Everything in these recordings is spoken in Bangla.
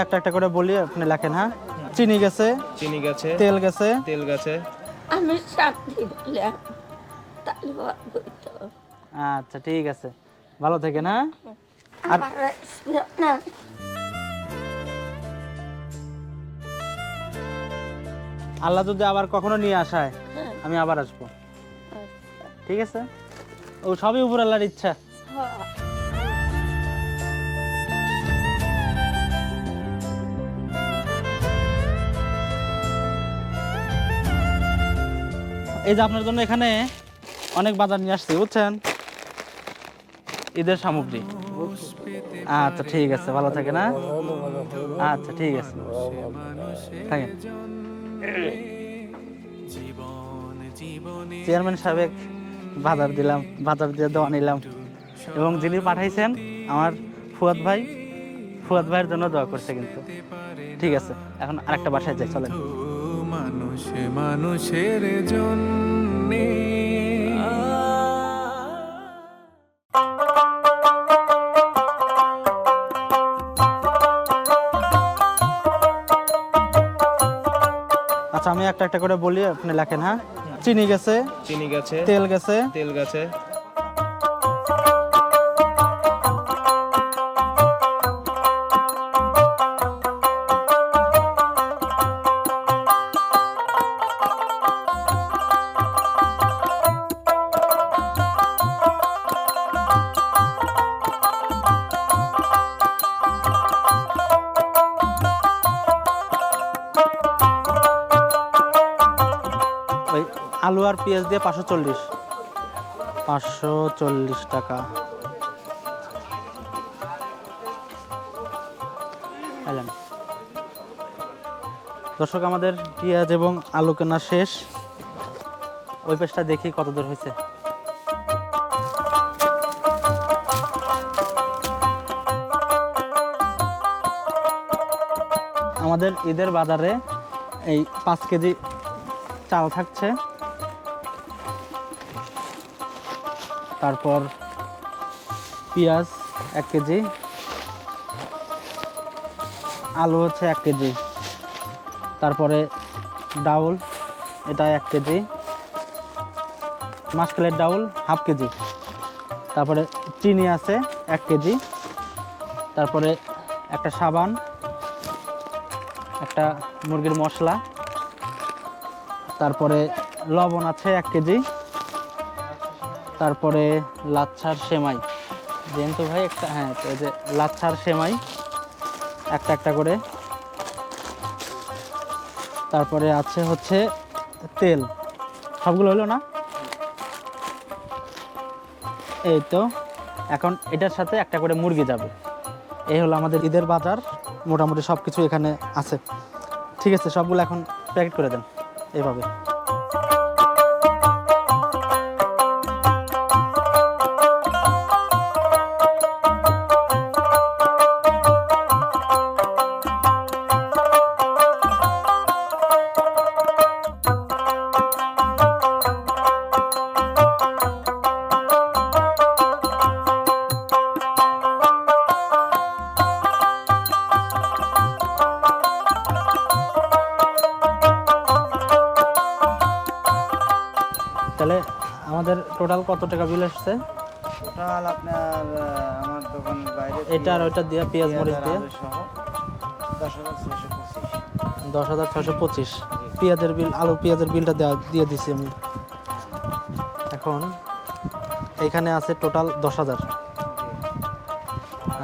একটা একটা করে বলি, আপনি লেখেন। হ্যাঁ, চিনি গেছে, চিনি গেছে, তেল গেছে, তেল গেছে। আমি চাকরি দিলাম তাহলে বলতো আচ্ছা ঠিক আছে, ভালো থেকেন। হ্যাঁ, আর আমার না আল্লাহ যদি আবার কখনো নিয়ে আসায় আমি আবার আসবো, ঠিক আছে? ও সবই উপর আল্লাহর ইচ্ছা। এই যে আপনার জন্য এখানে অনেক বাজার নিয়ে আসছি, বুঝছেন, ঈদের সামগ্রী। আচ্ছা ঠিক আছে, ভালো থাকে না? আচ্ছা ঠিক আছে, থাকেন। চেয়ারম্যান সাহেব বাজার দিলাম, বাজার দিয়ে দোয়া নিলাম, এবং যিনি পাঠাইছেন আমার ফুয়াদ ভাইয়ের জন্য দোয়া করছে কিন্তু। ঠিক আছে, এখন আরেকটা বাসায় যাই, চলেন। মানুষ মানুষের জন্য আচ্ছা, আমি একটা একটা করে বলি, আপনি লেখেন। হ্যাঁ, চিনি গেছে, চিনি গেছে, তেল গেছে, তেল গেছে। ওই আলু আর পেঁয়াজ দিয়ে 540 টাকা। এলেন। দর্শক, আমাদের পেঁয়াজ এবং আলু কেনা শেষ। ওই পেজটা দেখি কত দূর হয়েছে। আমাদের ঈদের বাজারে এই 5 কেজি চাল থাকছে, তারপর পেঁয়াজ 1 কেজি, আলু হচ্ছে 1 কেজি, তারপরে ডাউল এটা 1 কেজি, মাসকলাইয়ের ডাউল হাফ কেজি, তারপরে চিনি আছে 1 কেজি, তারপরে একটা সাবান, একটা মুরগির মশলা, তারপরে লবণ আছে 1 কেজি, তারপরে লাচ্ছার সেমাই দেন তো ভাই একটা। হ্যাঁ, এই যে লাচ্ছার সেমাই একটা একটা করে, তারপরে আছে হচ্ছে তেল। সবগুলো হলো না? এই তো, এখন এটার সাথে একটা করে মুরগি যাবে। এই হলো আমাদের ঈদের বাজার, মোটামুটি সব কিছু এখানে আছে। ঠিক আছে, সবগুলো এখন প্যাকেট করে দেন এইভাবে। তাহলে আমাদের টোটাল কত টাকা বিল আসছে? টোটাল আপনার আমার দোকানের বাইরে এটা আর ওইটা দিয়ে পেঁয়াজ মরিচ দিয়ে সহ 10,625। 10,625 পেঁয়াজের বিল, আলু পেঁয়াজের বিলটা দিয়ে দিছি আমি। এখন এইখানে আছে টোটাল 10,000।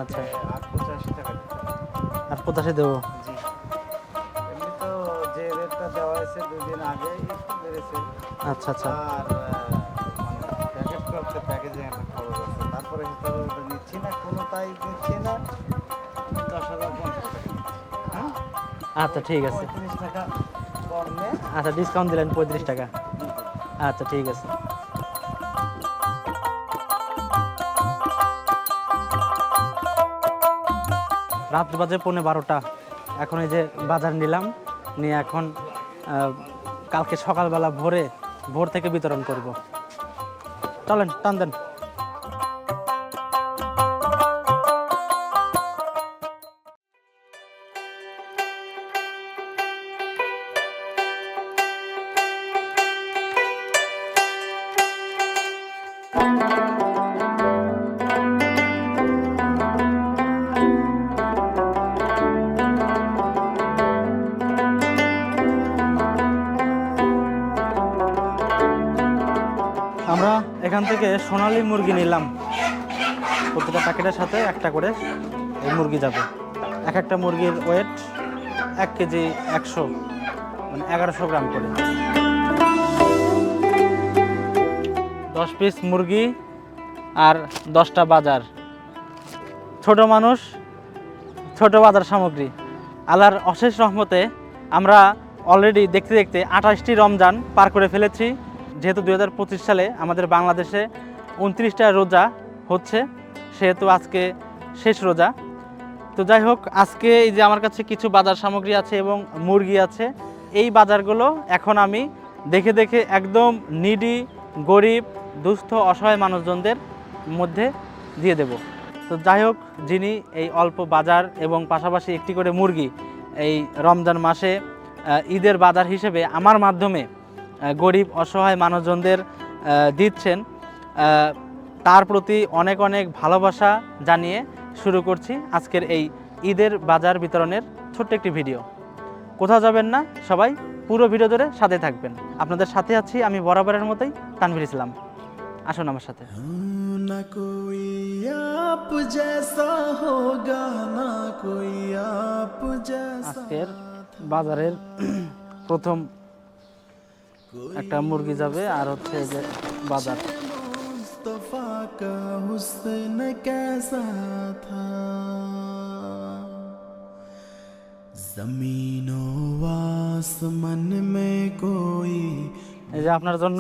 আচ্ছা, আর 85 টাকা। আর 85 দেবো। জি, এমনি তো যে রেটটা দেওয়া হয়েছে 2 দিন আগে একটু বেড়েছে। আচ্ছা আচ্ছা, আর মানে প্যাকেট করতে প্যাকেজিং একটা খরচ আছে, তারপরে হিসাবে ওটা নিচ্ছি না, কোনোটাই নিচ্ছি না। 10,050 টাকা। হ্যাঁ, আচ্ছা ঠিক আছে। 35 টাকা কমে। আচ্ছা, ডিসকাউন্ট দিলেন 35 টাকা। আচ্ছা ঠিক আছে। রাত বাজে 11:15। এখন এই যে বাজার নিলাম, নিয়ে এখন কালকে সকালবেলা ভোর থেকে বিতরণ করব। চলেন, টান দেন। আমরা এখান থেকে সোনালী মুরগি নিলাম, প্রতিটা প্যাকেটের সাথে একটা করে এই মুরগি যাবে। এক একটা মুরগির ওয়েট 1 কেজি 100, মানে 1100 গ্রাম করে। 10 পিস মুরগি আর 10টা বাজার। ছোট মানুষ, ছোট বাজার সামগ্রী। আল্লাহর অশেষ রহমতে আমরা অলরেডি দেখতে দেখতে 28টি রমজান পার করে ফেলেছি। যেহেতু 2025 সালে আমাদের বাংলাদেশে 29টা রোজা হচ্ছে, সেহেতু আজকে শেষ রোজা। তো যাই হোক, আজকে এই যে আমার কাছে কিছু বাজার সামগ্রী আছে এবং মুরগি আছে, এই বাজারগুলো এখন আমি দেখে দেখে একদম নিডি, গরিব, দুস্থ, অসহায় মানুষজনদের মধ্যে দিয়ে দেব। তো যাই হোক, যিনি এই অল্প বাজার এবং পাশাপাশি একটি করে মুরগি এই রমজান মাসে ঈদের বাজার হিসেবে আমার মাধ্যমে গরিব অসহায় মানুষজনদের দিচ্ছেন, তার প্রতি অনেক অনেক ভালোবাসা জানিয়ে শুরু করছি আজকের এই ঈদের বাজার বিতরণের ছোট্ট একটি ভিডিও। কোথাও যাবেন না, সবাই পুরো ভিডিও ধরে সাথে থাকবেন। আপনাদের সাথে আছি আমি বরাবরের মতোই, তানভীর ইসলাম। আসুন আমার সাথে। ना कोई आप जैसा होगा ना कोई आप जैसा। আজকের বাজারের প্রথম একটা মুরগি যাবে, আর হচ্ছে এই যে বাজার। मुस्तफा का हुस्न कैसा था, जमीनो आसमान में कोई। এই যে আপনার জন্য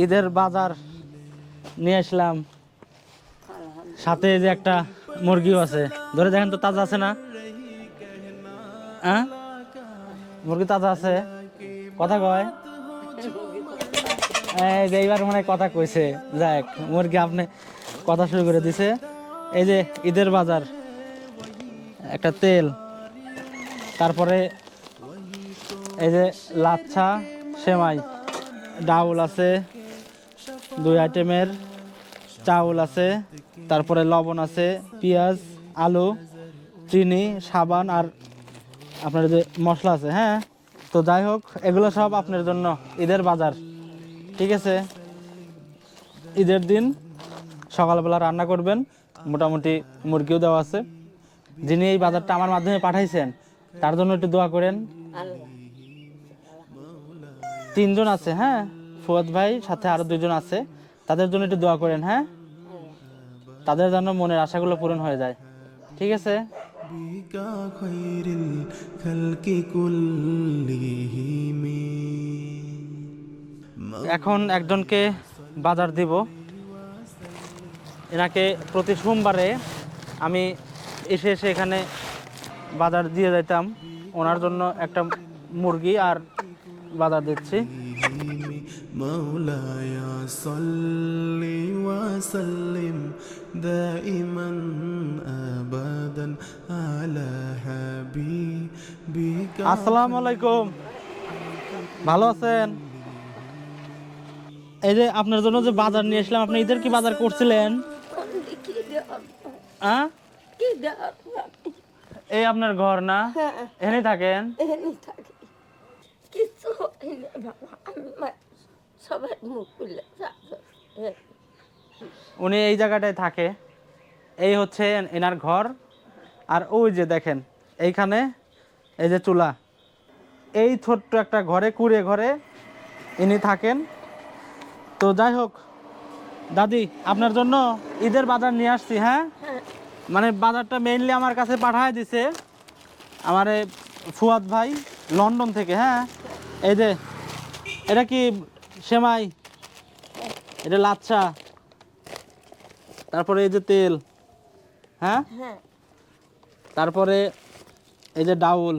ঈদের বাজার নিয়ে আসলাম, সাথে এই যে একটা মুরগিও আছে। ধরে দেখেন তো, তাজা আছে না? হ্যাঁ, মুরগি তাজা আছে? কথা কয়? এই যে এইবার মানে কথা কইছে। যাক, মুরগি আপনি কথা শুরু করে দিছে। এই যে ঈদের বাজার, একটা তেল, তারপরে এই যে লাচ্ছা, সেমাই, ডাউল আছে 2 আইটেমের, চাউল আছে, তারপরে লবণ আছে, পেঁয়াজ, আলু, চিনি, সাবান, আর আপনার যে মশলা আছে। হ্যাঁ, তো যাই হোক, এগুলো সব আপনার জন্য ঈদের বাজার, ঠিক আছে? ঈদের দিন সকালবেলা রান্না করবেন, মোটামুটি মুরগিও দেওয়া আছে। যিনি এই বাজারটা আমার মাধ্যমে পাঠাইছেন তার জন্য একটু দোয়া করেন। 3 জন আছে, হ্যাঁ, ফুয়াদ ভাই সাথে আরো 2 জন আছে, তাদের জন্য একটু দোয়া করেন। হ্যাঁ, তাদের জন্য মনের আশাগুলো পূরণ হয়ে যায়, ঠিক আছে? बिका खैरिल खल्कि कुल्लिहिम। এখন একজনকে বাজার দিব। এনাকে প্রতি সোমবারে আমি এসে এসে এখানে বাজার দিয়ে যাইতাম। ওনার জন্য একটা মুরগি আর বাজার দিচ্ছি। मौलाया सल्ली व सल्लिम दाइमन अबदन अला हबीबिका। আসসালামু আলাইকুম, ভালো আছেন? এই যে আপনার জন্য যে বাজার নিয়ে আসলাম, আপনি ঈদের কি বাজার করছিলেন? কি দেওয়ার হ্যাঁ, কি দেওয়ার এই আপনার ঘর না? হ্যাঁ, এখানে থাকেন? এখানে থাকি। কিছু হয়নি বাবা, আমি সবাই মুখ খুলে উনি এই জায়গাটায় থাকে, এই হচ্ছে এনার ঘর। আর ওই যে দেখেন এইখানে এই যে চুলা, এই ছোট্ট একটা ঘরে, কুড়ে ঘরে ইনি থাকেন। তো যাই হোক দাদি, আপনার জন্য ঈদের বাজার নিয়ে আসছি। হ্যাঁ, মানে বাজারটা মেইনলি আমার কাছে পাঠায় দিছে আমার এই ফুয়াদ ভাই লন্ডন থেকে। হ্যাঁ, এই যে এটা কি সেমাই, এটা লাচ্ছা, তারপরে এই যে তেল, হ্যাঁ, হ্যাঁ, তারপরে এই যে ডাউল,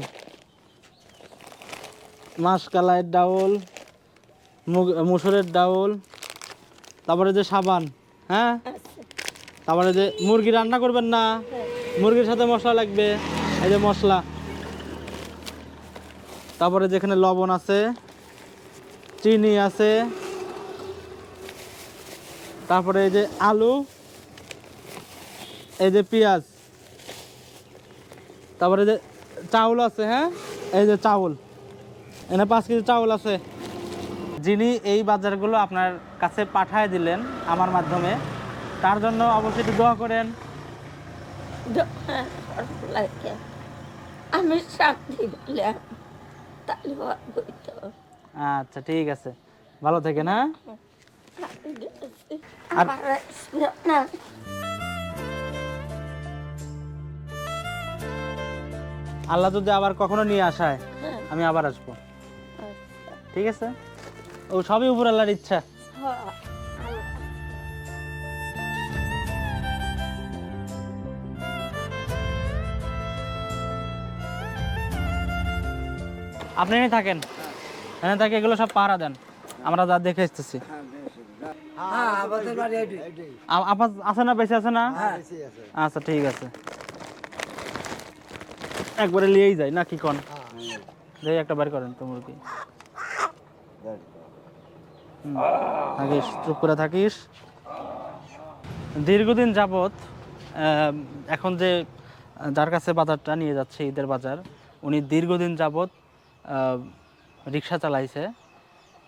মাসকালাইয়ের ডাউল, মুসুরের ডাউল, তারপরে যে সাবান, হ্যাঁ, তারপরে যে মুরগি রান্না করবেন না, মুরগির সাথে মশলা লাগবে, এই যে মশলা, তারপরে যেখানে লবণ আছে, চিনি আছে, তারপরে এই যে আলু, এই যে পেঁয়াজ, তারপরে যে চাউল আছে। হ্যাঁ, এই যে চাউল, এখানে 5 কেজি চাউল আছে। যিনি এই বাজারগুলো আপনার কাছে পাঠায় দিলেন আমার মাধ্যমে, তার জন্য অবশ্যই একটু দোয়া করেন। লাগে আমি শান্তি পেলাম তাহলে হইতো। আচ্ছা ঠিক আছে, ভালো থেকেন। হ্যাঁ, আমার না আল্লাহ যদি আবার কখনো নিয়ে আসায় হ্যাঁ। আমি আবার আসবো, আচ্ছা, ঠিক আছে? ও সবই উপর আল্লাহর ইচ্ছা। হ্যাঁ, আপনি এনে থাকেন, এনে থাকে এগুলো সব পাহারা দেন, আমরা যা দেখে এসতেছি। আপনার আছে না, বেঁচে আছে না? আচ্ছা ঠিক আছে, একবারে নিয়েই যাই না কি কন? যাই একটা বার করেন তো মুরগি। থাকিস, চুপ করে থাকিস। দীর্ঘদিন যাবত এখন যে যার কাছে বাজারটা নিয়ে যাচ্ছে, ঈদের বাজার, উনি দীর্ঘদিন যাবত রিক্সা চালাইছে,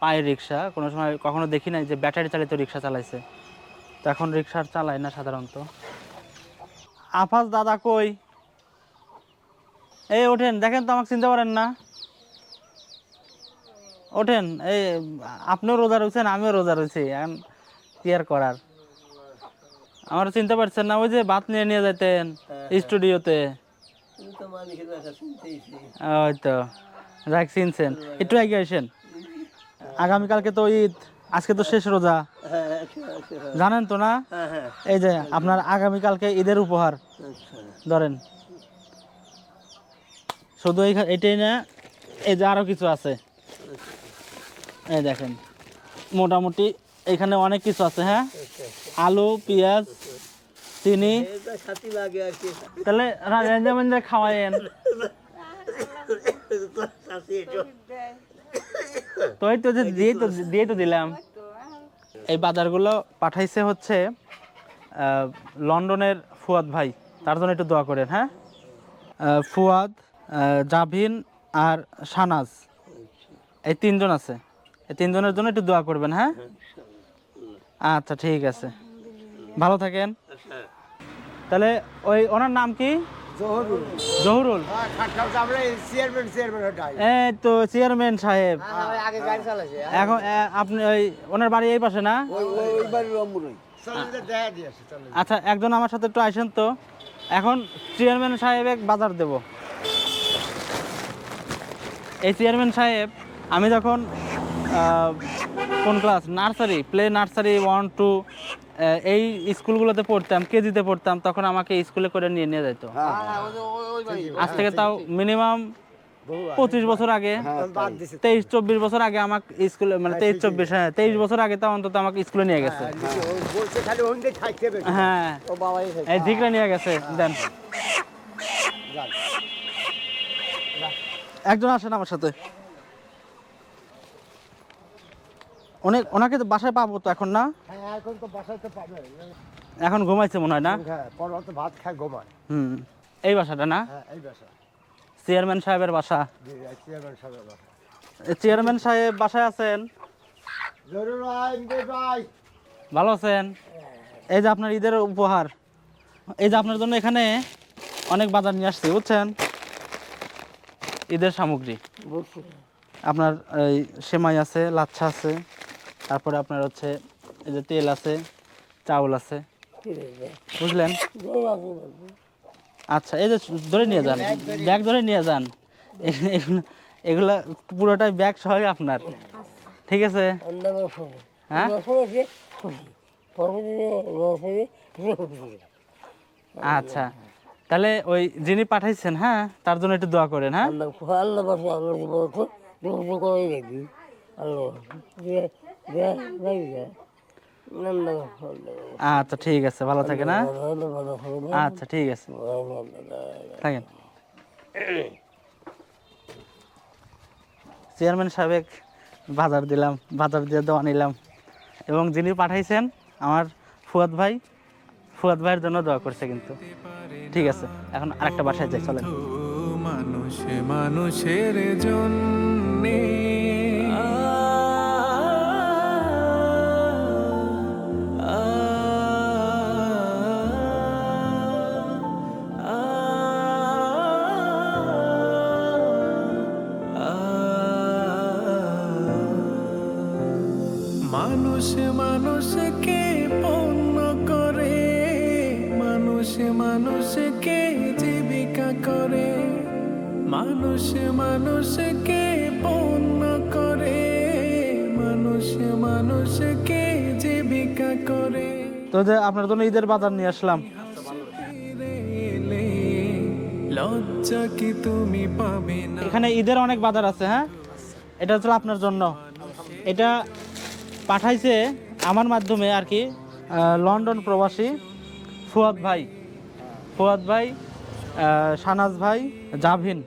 পায়ের রিক্সা। কোনো সময় কখনো দেখি নাই যে ব্যাটারি চালিত রিক্সা চালাইছে। তো এখন রিক্সা চালায় না সাধারণত। আফাজ দাদা কই? এই ওঠেন, দেখেন তো আমাকে চিনতে পারেন না? ওঠেন, এই আপনিও রোজা রয়েছেন, আমিও রোজা রয়েছি, এখন কি আর করার। আমার চিনতে পারছেন না? ওই যে ভাত নিয়ে নিয়ে যেতেন স্টুডিওতে, ওই তো যাক চিনছেন। একটু এগিয়ে আসেন, আগামীকালকে তো ঈদ, আজকে তো শেষ রোজা, জানেন তো না? এই যে আপনার আগামীকালকে ঈদের উপহার ধরেন। শুধু এটাই না, এই যে আরো কিছু আছে, এই দেখেন, মোটামুটি এখানে অনেক কিছু আছে। হ্যাঁ, আলু, পেঁয়াজ, চিনি, তাহলে রাজা খাওয়াইন। তো এই তো যে দিয়ে তো দিলাম। এই বাজারগুলো পাঠাইছে হচ্ছে লন্ডনের ফুয়াদ ভাই, তার জন্য একটু দোয়া করেন। হ্যাঁ, ফুয়াদ, জাভিন আর শানাজ, এই তিনজন আছে, এই তিনজনের জন্য একটু দোয়া করবেন। হ্যাঁ, আচ্ছা ঠিক আছে, ভালো থাকেন। তাহলে ওই ওনার নাম কি? জহুরুল। এই তো চেয়ারম্যান সাহেব। এখন আপনি ওই ওনার বাড়ি এই পাশে না? আচ্ছা, একজন আমার সাথে একটু আসেন তো। এখন চেয়ারম্যান সাহেব এক বাজার দেব। এই চেয়ারম্যান সাহেব, আমি যখন কোন ক্লাস, নার্সারি, প্লে নার্সারি 1, 2 এই স্কুলগুলোতে পড়তাম, কেজিতে পড়তাম, তখন আমাকে স্কুলে করে নিয়ে নিয়ে যেত। আজ থেকে তাও মিনিমাম 25 বছর আগে, 23-24 বছর আগে আমাকে স্কুলে, মানে 23-24, হ্যাঁ 23 বছর আগে তাও অন্তত আমাকে স্কুলে নিয়ে গেছে। হ্যাঁ, এই দিকটা নিয়ে গেছে। দেন একজন আসেন আমার সাথে। ওনাকে তো বাসায় পাবো তো এখন না? এখন তো বাসায় তো পাবে, এখন ঘুমাইছে মনে হয় না? পরে তো ভাত খায় ঘুমায়। এই বাসাটা না? এই বাসা চেয়ারম্যান সাহেবের বাসা। চেয়ারম্যান সাহেবের বাসা। চেয়ারম্যান সাহেব বাসায় আছেন? ভালো আছেন? এই যে আপনার ঈদের উপহার, এই যে আপনার জন্য এখানে অনেক বাজার নিয়ে আসছি, বুঝছেন? ঈদের সামগ্রী আপনার এই সেমাই আছে, লাচ্ছা আছে, তারপরে আপনার হচ্ছে এই যে তেল আছে, চাউল আছে, বুঝলেন? আচ্ছা, এই যে ধরে নিয়ে যান, ব্যাগ ধরে নিয়ে যান। এগুলা পুরোটাই ব্যাগ সহ আপনার, ঠিক আছে? হ্যাঁ, আচ্ছা, তাহলে ওই যিনি পাঠাইছেন, হ্যাঁ, তার জন্য একটু দোয়া করেন। হ্যাঁ, আচ্ছা ঠিক আছে, ভালো থাকেন। হ্যাঁ, আচ্ছা ঠিক আছে, থাকেন। চেয়ারম্যান সাহেব বাজার দিলাম, বাজার দিয়ে দেওয়া নিলাম, এবং যিনি পাঠাইছেন আমার ফুয়াদ ভাই, ফুয়াদ ভাইয়ের জন্য দোয়া করছে কিন্তু। ঠিক আছে, এখন আরেকটা বাসায় যাই, চলেন। মানুষে মানুষের জন্যে মানুষ মানুষকে পণ্য করে, মানুষ মানুষকে জীবিকা করে, মানুষ মানুষকে পণ্য করে, মানুষ মানুষকে জীবিকা করে। তো যে আপনার জন্য ঈদের বাজার নিয়ে আসলাম। লজ্জা কি তুমি পাবে না? এখানে ঈদের অনেক বাজার আছে। হ্যাঁ, এটা হচ্ছে আপনার জন্য। এটা পাঠাইছে আমার মাধ্যমে আর কি লন্ডন প্রবাসী ফুয়াদ ভাই, শানাজ ভাই, জাভিন,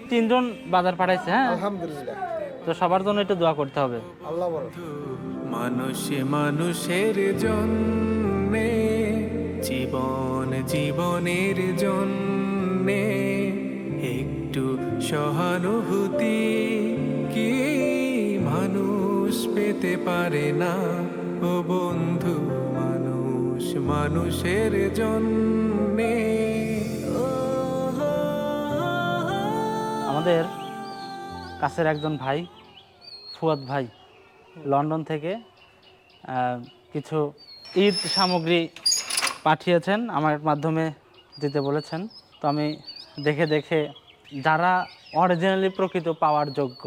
3 জন বাজার পাঠাইছে। হ্যাঁ, আলহামদুলিল্লাহ, তো সবার জন্য একটু দোয়া করতে হবে। আল্লাহ বড়। মানুষ মানুষের জন্যে, জীবন জীবনের জন্যে একটু সহানুভূতি কি মানুষ পেতে পারে না? ও বন্ধু, মানুষ মানুষের জন্যে। আমাদের কাছের একজন ভাই ফুয়াদ ভাই লন্ডন থেকে কিছু ঈদ সামগ্রী পাঠিয়েছেন, আমার মাধ্যমে দিতে বলেছেন। তো আমি দেখে যারা অরিজিনালি প্রকৃত পাওয়ার যোগ্য,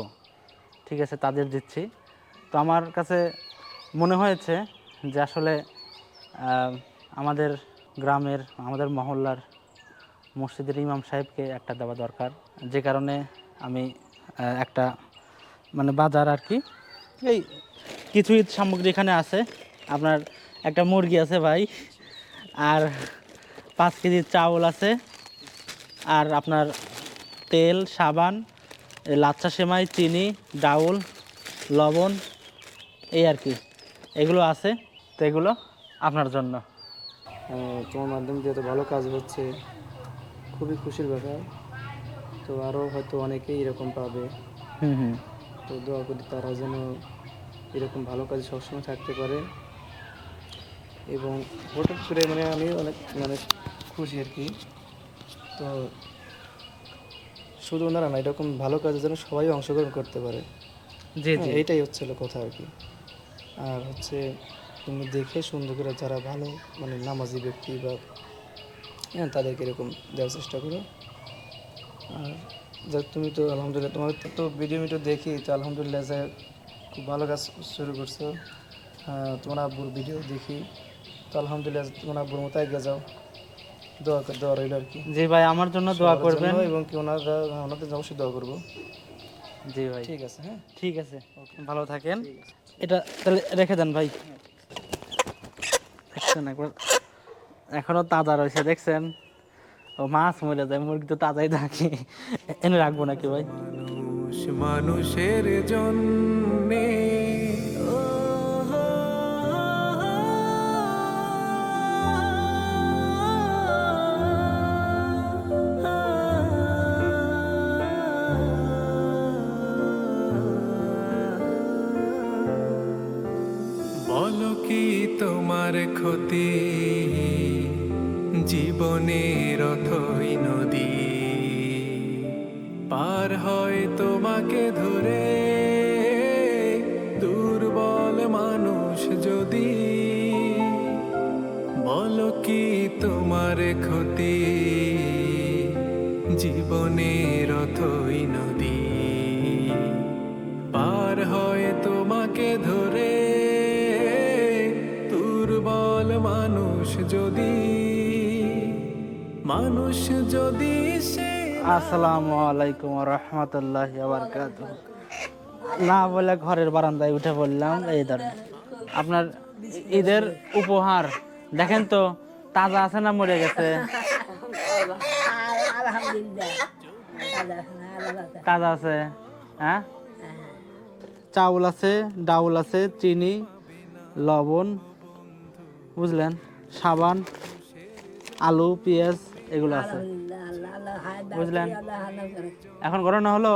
ঠিক আছে, তাদের দিচ্ছি। তো আমার কাছে মনে হয়েছে যে আসলে আমাদের গ্রামের, আমাদের মহল্লার মসজিদের ইমাম সাহেবকে একটা দেওয়া দরকার, যে কারণে আমি একটা মানে বাজার আর কি, এই কিছু ঈদ সামগ্রী এখানে আছে। আপনার একটা মুরগি আছে ভাই, আর 5 কেজি চাউল আছে, আর আপনার তেল, সাবান, লাচ্ছা সেমাই, চিনি, ডাউল, লবণ, এই আর কি, এগুলো আছে। তো এগুলো আপনার জন্য। তোমার মাধ্যমে যেহেতু ভালো কাজ হচ্ছে, খুবই খুশির ব্যাপার। তো আরও হয়তো অনেকেই এরকম পাবে। হুম। তো দোয়া করি তারা যেন এরকম ভালো কাজে সবসময় থাকতে পারে। এবং হঠাৎ করে মানে আমি অনেক খুশি আর কি। তো শুধু ওনারা না, এরকম ভালো কাজে যেন সবাই অংশগ্রহণ করতে পারে। জি জি, এইটাই হচ্ছে কথা আর কি। আর হচ্ছে তুমি দেখে সুন্দর করে যারা ভালো নামাজি ব্যক্তি বা তাদেরকে এরকম দেওয়ার চেষ্টা করো। আর যাক, তুমি তো আলহামদুলিল্লাহ, তোমার তো ভিডিও দেখি, তো আলহামদুলিল্লাহ যে খুব ভালো কাজ শুরু করছো। তোমার আব্বুর ভিডিও দেখি, তো আলহামদুলিল্লাহ তোমার আব্বুর মতো এগিয়ে যাও। দোয়া রইল আর কি। জি ভাই, আমার জন্য দোয়া সবার করবেন। জন্য, এবং কি ওনাদের অবশ্যই দোয়া করবো। জি ভাই, ঠিক আছে, হ্যাঁ, ঠিক আছে, ভালো থাকেন। এটা তাহলে রেখে দেন ভাই। দেখছেন একবার, এখনো তাজা রয়েছে, দেখছেন? ও মাছ মরে যায়, মুরগি তো তাজাই থাকে। এনে রাখবো নাকি ভাই? মানুষ মানুষের জন্যে। বলো কি তোমার ক্ষতি, জীবনের অথই নদী পার হয় তোমাকে ধরে, দুর্বল মানুষ যদি। বলো কি তোমার ক্ষতি, জীবনের অথই নদী পার হয় তোমাকে ধরে, দুর্বল মানুষ যদি, মানুষ যদি সে। আসসালামু আলাইকুম ওয়া রাহমাতুল্লাহি ওয়া বারাকাতুহু। না বলে ঘরের বারান্দায় উঠে পড়লাম। এই ধরেন আপনার ঈদের উপহার, দেখেন তো তাজা আছে না মরে গেছে? আলহামদুলিল্লাহ, তাজা আছে। হ্যাঁ, চাউল আছে, ডাউল আছে, চিনি, লবণ, বুঝলেন, সাবান, আলু, পেঁয়াজ, এগুলো আছে, বুঝলেন। এখন ঘটনা হলো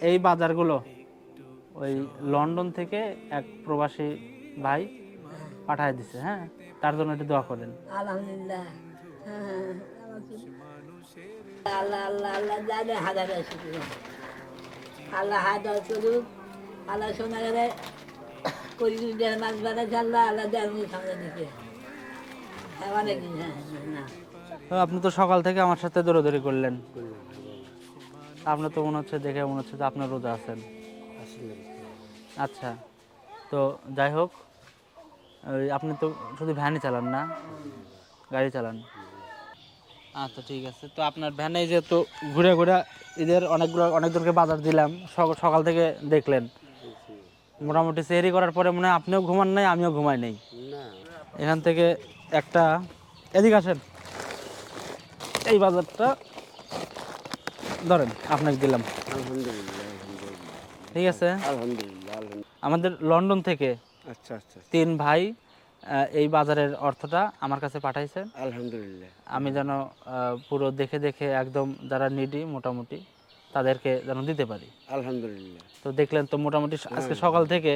এই বাজারগুলো ওই লন্ডন থেকে এক প্রবাসী ভাই পাঠায় দিছে। হ্যাঁ, তার জন্য একটু দোয়া করেন। আলহামদুলিল্লাহ, আল্লাহ আল্লাহ আল্লাহ জানে হাজার শুধু আল্লাহ হাজার শুধু আল্লাহ সোনা করি দেড় মাস বেড়া চাল্লা আল্লাহ দেড় মাস সামনে দিতে হ্যাঁ অনেক দিন হ্যাঁ না তো আপনি তো সকাল থেকে আমার সাথে দৌড়াদৌড়ি করলেন, আপনার তো মনে হচ্ছে দেখে মনে হচ্ছে যে আপনার রোজা আছেন। আচ্ছা, তো যাই হোক, ওই আপনি তো শুধু ভ্যানই চালান না, গাড়ি চালান। আচ্ছা ঠিক আছে, তো আপনার ভ্যানে যেহেতু ঘুরে ঘুরে ঈদের অনেকজনকে বাজার দিলাম, সকাল থেকে দেখলেন, মোটামুটি সেহরি করার পরে মনে হয় আপনিও ঘুমান নাই, আমিও ঘুমাই নেই। এখান থেকে একটা, এদিকে আসেন, এই বাজারটা ধরেন আপনাকে দিলাম। ঠিক আছে, আমাদের লন্ডন থেকে আচ্ছা আচ্ছা 3 ভাই এই বাজারের অর্থটা আমার কাছে পাঠাইছেন। আলহামদুলিল্লাহ আমি যেন পুরো দেখে দেখে একদম যারা নিডি মোটামুটি তাদেরকে যেন দিতে পারি। আলহামদুলিল্লাহ। তো দেখলেন তো মোটামুটি আজকে সকাল থেকে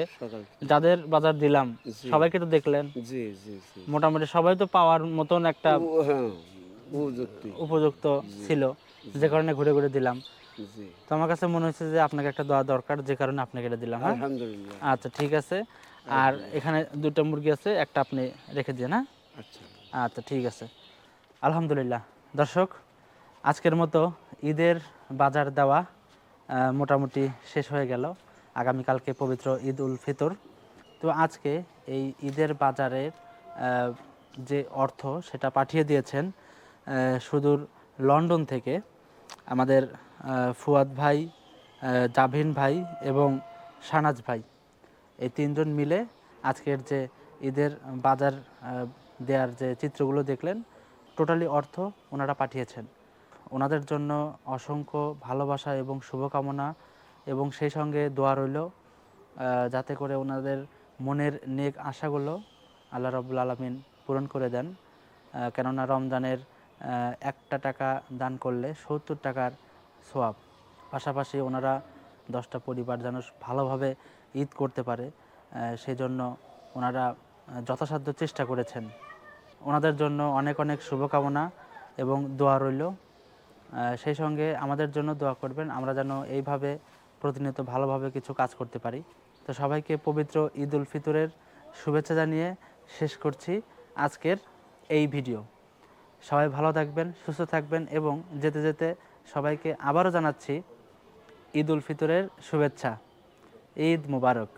যাদের বাজার দিলাম সবাইকে তো দেখলেন, জি জি জি মোটামুটি সবাই তো পাওয়ার মতন একটা হ্যাঁ উপযুক্ত ছিল, যে কারণে ঘুরে ঘুরে দিলাম। জি তো আমার কাছে মনে হচ্ছে যে আপনাকে একটা দেওয়া দরকার, যে কারণে আপনাকে এটা দিলাম। হ্যাঁ, আলহামদুলিল্লাহ। আচ্ছা ঠিক আছে। আর এখানে 2টা মুরগি আছে, একটা আপনি রেখে দিন। হ্যাঁ, আচ্ছা আচ্ছা ঠিক আছে। আলহামদুলিল্লাহ। দর্শক, আজকের মতো ঈদের বাজার দেওয়া মোটামুটি শেষ হয়ে গেল। আগামীকালকে পবিত্র ঈদ উল ফিতর। তো আজকে এই ঈদের বাজারের যে অর্থ সেটা পাঠিয়ে দিয়েছেন সুদূর লন্ডন থেকে আমাদের ফুয়াদ ভাই, জাভিন ভাই এবং শাহনাজ ভাই, এই 3 জন মিলে আজকের যে ঈদের বাজার দেওয়ার যে চিত্রগুলো দেখলেন, টোটালি অর্থ ওনারা পাঠিয়েছেন। ওনাদের জন্য অসংখ্য ভালোবাসা এবং শুভকামনা, এবং সেই সঙ্গে দোয়া রইল যাতে করে ওনাদের মনের নেক আশাগুলো আল্লাহ রাব্বুল আলামিন পূরণ করে দেন। কেননা রমজানের 1টা টাকা দান করলে 70 টাকার সোয়াব। পাশাপাশি ওনারা 10টা পরিবার যেন ভালোভাবে ঈদ করতে পারে, সেই জন্য ওনারা যথাসাধ্য চেষ্টা করেছেন। ওনাদের জন্য অনেক অনেক শুভকামনা এবং দোয়া রইল। সেই সঙ্গে আমাদের জন্য দোয়া করবেন, আমরা যেন এইভাবে প্রতিনিয়ত ভালোভাবে কিছু কাজ করতে পারি। তো সবাইকে পবিত্র ঈদ উল ফিতরের শুভেচ্ছা জানিয়ে শেষ করছি আজকের এই ভিডিও। সবাই ভালো থাকবেন, সুস্থ থাকবেন, এবং যেতে যেতে সবাইকে আবারও জানাচ্ছি ঈদ উল ফিতরের শুভেচ্ছা। ঈদ মুবারক।